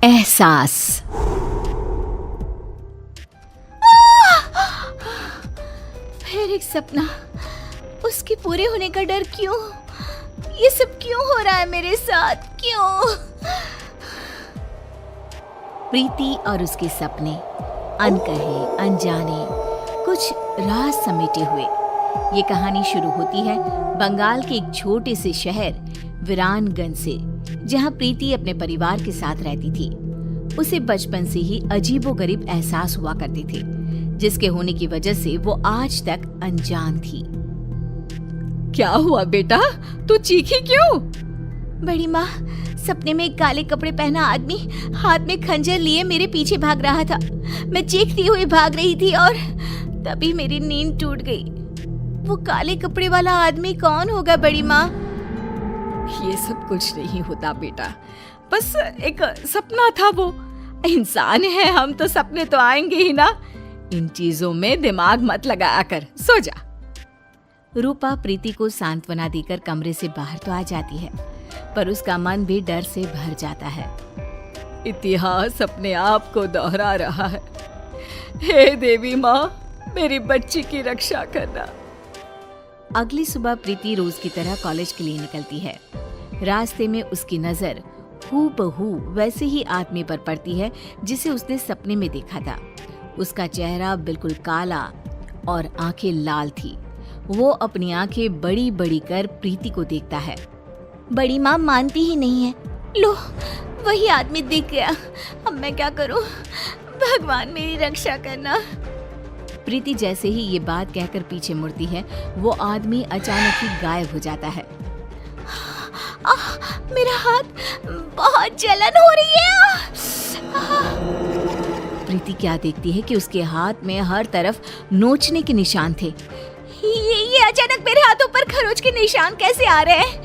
एहसास। फिर एक सपना, उसके पूरे होने का डर। क्यों ये सब क्यों हो रहा है मेरे साथ? क्यों? प्रीति और उसके सपने, अनकहे अनजाने, कुछ राज समेटे हुए। ये कहानी शुरू होती है बंगाल के एक छोटे से शहर वीरानगंज से, जहाँ प्रीति अपने परिवार के साथ रहती थी। उसे बचपन से ही अजीबोगरीब एहसास हुआ करते थे, जिसके होने की वजह से वो आज तक अनजान थी। क्या हुआ बेटा, तू चीखी क्यों? बड़ी माँ, सपने में एक काले कपड़े पहना आदमी हाथ में खंजर लिए मेरे पीछे भाग रहा था। मैं चीखती हुई भाग रही थी और तभी मेरी नींद टूट गई। वो काले कपड़े वाला आदमी कौन होगा बड़ी माँ? ये सब कुछ नहीं होता बेटा, बस एक सपना था। वो इंसान है हम, तो सपने तो आएंगे ही ना। इन चीजों में दिमाग मत लगाया कर, सो जा। रूपा प्रीति को सांत्वना देकर कमरे से बाहर तो आ जाती है, पर उसका मन भी डर से भर जाता है। इतिहास अपने आप को दोहरा रहा है। हे देवी माँ, मेरी बच्ची की रक्षा करना। अगली सुबह प्रीति रोज की तरह कॉलेज के लिए निकलती है। रास्ते में उसकी नजर हूबहू वैसे ही आदमी पर पड़ती है जिसे उसने सपने में देखा था। उसका चेहरा बिल्कुल काला और आंखें लाल थी। वो अपनी आंखें बड़ी बड़ी कर प्रीति को देखता है। बड़ी माँ मानती ही नहीं है। लो, वही आदमी दिख गया। अब मैं क्या करूं? भगवान मेरी रक्षा करना। प्रीति जैसे ही ये बात कहकर पीछे मुड़ती है, वो आदमी अचानक ही गायब हो जाता है। मेरा हाथ, बहुत जलन हो रही है। प्रीति क्या देखती है कि उसके हाथ में हर तरफ नोचने के निशान थे। ये अचानक मेरे हाथों पर खरोच के निशान कैसे आ रहे हैं?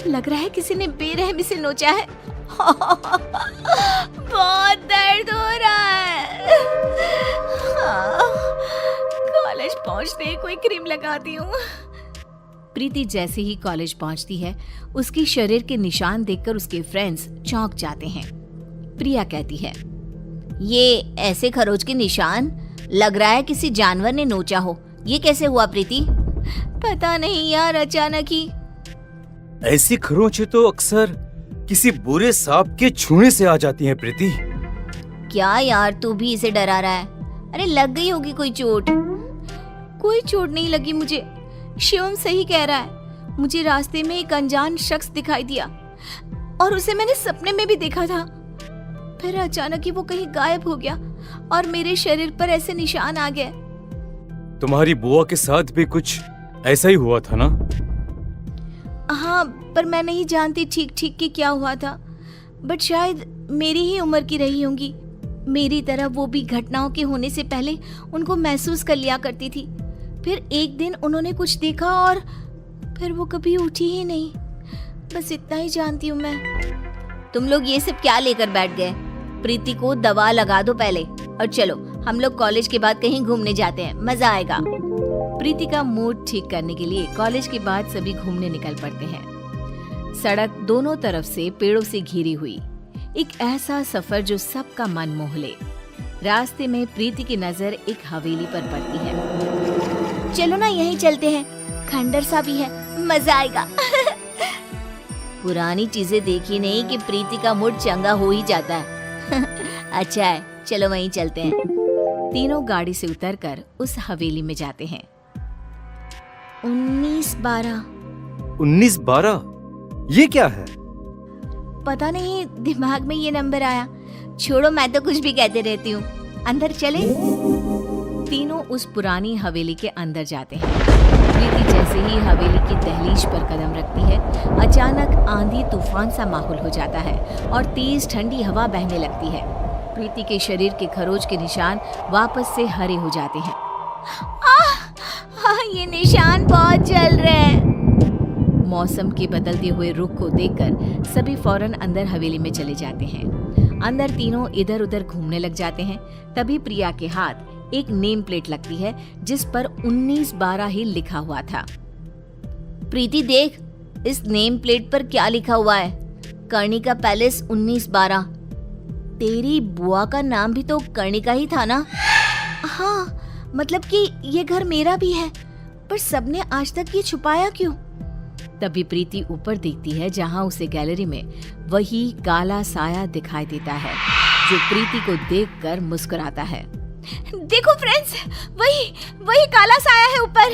लग रहा है किसी ने बेरहमी से नोचा है। बहुत दर्द हो रहा है। कॉलेज पहुंचते ही कोई क्रीम लगाती हूँ। प्रीति जैसे ही कॉलेज पहुंचती है, उसके शरीर के निशान देखकर उसके फ्रेंड्स चौंक जाते हैं। प्रिया कहती है, ये ऐसे खरोच के निशान, लग रहा है किसी जानवर ने नोचा हो। ये कैसे हुआ प्रीति? पता नहीं यार, अचानक ही। ऐसी खरोंचें तो अक्सर किसी बुरे सांप के छूने से आ जाती हैं प्रीति। क्या यार, तू भी इसे डरा रहा है? अरे लग गई होगी कोई चोट। कोई चोट नहीं लगी मुझे। शिवम सही कह रहा है। मुझे रास्ते में एक अनजान शख्स दिखाई दिया और उसे मैंने सपने में भी देखा था। फिर अचानक ही वो कहीं गायब हो गया और मेरे शरीर पर ऐसे निशान आ गए। तुम्हारी बुआ के साथ भी कुछ ऐसा ही हुआ था ना? हाँ, पर मैं नहीं जानती ठीक ठीक कि क्या हुआ था। बट शायद मेरी ही उम्र की रही होंगी। मेरी तरह वो भी घटनाओं के होने से पहले उनको महसूस कर लिया करती थी। फिर एक दिन उन्होंने कुछ देखा और फिर वो कभी उठी ही नहीं। बस इतना ही जानती हूँ मैं। तुम लोग ये सब क्या लेकर बैठ गए? प्रीति को दवा लगा दो पहले, और चलो हम लोग कॉलेज के बाद कहीं घूमने जाते हैं, मजा आएगा। प्रीति का मूड ठीक करने के लिए कॉलेज के बाद सभी घूमने निकल पड़ते हैं। सड़क दोनों तरफ से पेड़ों से घिरी हुई, एक ऐसा सफर जो सबका मन मोह ले। रास्ते में प्रीति की नजर एक हवेली पर पड़ती है। चलो ना यहीं चलते हैं, खंडर सा भी है, मजा आएगा। पुरानी चीजें देखी नहीं कि प्रीति का मूड चंगा हो ही जाता है। अच्छा है, चलो वहीं चलते हैं। तीनों गाड़ी से उतरकर उस हवेली में जाते हैं। 1912। 1912? ये क्या है? पता नहीं, दिमाग में ये नंबर आया। छोड़ो, मैं तो कुछ भी कहते रहती हूँ। अंदर चले। तीनों उस पुरानी हवेली के अंदर जाते हैं। प्रीति जैसे ही हवेली की दहलीज पर कदम रखती है, अचानक आंधी तूफान सा माहौल हो जाता है और तेज ठंडी हवा बहने लगती है। प्रीति के शरीर के खरोच के निशान वापस से हरे हो जाते हैं। ये निशान बहुत जल रहे हैं। मौसम के बदलते हुए रुख को देखकर सभी फौरन अंदर हवेली में चले जाते हैं। अंदर तीनों इधर उधर घूमने लग जाते हैं। तभी प्रिया के हाथ एक नेम प्लेट लगती है जिस पर 1912 ही लिखा हुआ था। प्रीति देख, इस नेम प्लेट पर क्या लिखा हुआ है? कर्णिका पैलेस 1912। तेरी बुआ का नाम भी तो कर्णिका ही था ना? हाँ, मतलब कि ये घर मेरा भी है, पर सबने आज तक ये छुपाया क्यों? तभी प्रीति ऊपर देखती है जहाँ उसे गैलरी में वही काला साया दिखाई देता है जो प्रीति को देखकर मुस्कुराता है। देखो फ्रेंड्स, वही काला साया है ऊपर।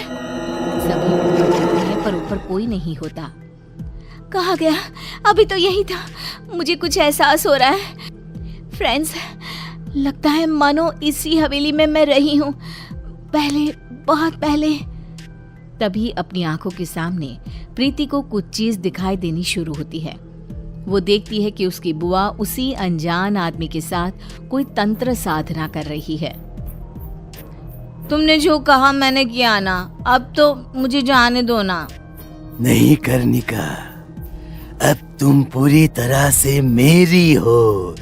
सभी ऊपर देखते हैं पर ऊपर कोई नहीं होता। कहाँ गया? अभी तो यही था। मुझे कुछ एहसास हो रहा है फ्रेंड्स, लगता है मानो इसी हवेली में मैं रही हूँ, पहले, बहुत पहले। तभी अपनी आंखों के सामने प्रीति को कुछ चीज दिखाई देनी शुरू होती है। वो देखती है कि उसकी बुआ उसी अनजान आदमी के साथ कोई तंत्र साधना कर रही है। तुमने जो कहा मैंने किया ना, अब तो मुझे जाने दो ना। नहीं कर्णिका, अब तुम पूरी तरह से मेरी हो।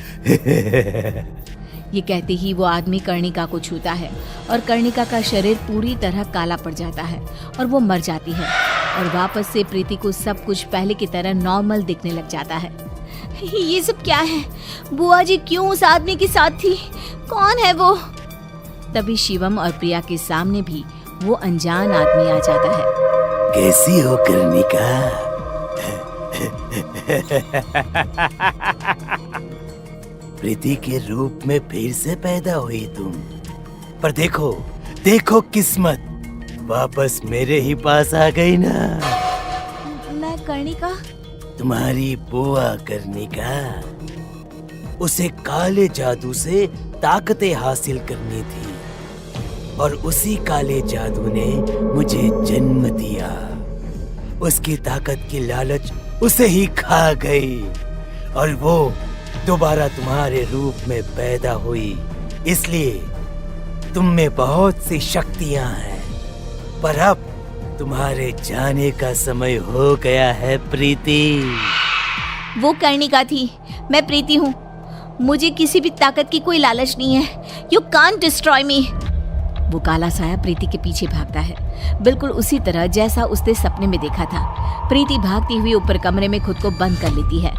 ये कहते ही वो आदमी कर्णिका को छूता है और कर्णिका का शरीर पूरी तरह काला पड़ जाता है और वो मर जाती है और वापस से प्रीति को सब कुछ पहले की तरह नॉर्मल दिखने लग जाता है। ये सब क्या है? बुआ जी क्यों उस आदमी के साथ थी? कौन है वो? तभी शिवम और प्रिया के सामने भी वो अनजान आदमी आ जाता है। कैसी हो कर्णिका? प्रीति के रूप में फिर से पैदा हुई तुम, पर देखो देखो किस्मत वापस मेरे ही पास आ गई ना। मैं कर्णिका? तुम्हारी बुआ कर्णिका, उसे काले जादू से ताकतें हासिल करनी थी और उसी काले जादू ने मुझे जन्म दिया। उसकी ताकत की लालच उसे ही खा गई और वो दोबारा तुम्हारे रूप में पैदा हुई। इसलिए तुम में बहुत सी शक्तियां हैं, पर अब तुम्हारे जाने का समय हो गया है प्रीति। वो कर्णिका थी, मैं प्रीति हूँ। मुझे किसी भी ताकत की कोई लालच नहीं है। यू कांट डिस्ट्रॉय मी। वो काला साया प्रीति के पीछे भागता है, बिल्कुल उसी तरह जैसा उसने सपने में देखा था। प्रीति भागती हुई ऊपर कमरे में खुद को बंद कर लेती है।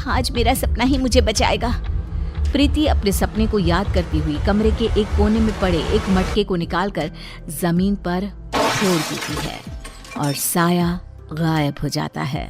आज मेरा सपना ही मुझे बचाएगा। प्रीति अपने सपने को याद करती हुई कमरे के एक कोने में पड़े एक मटके को निकालकर जमीन पर छोड़ देती है और साया गायब हो जाता है।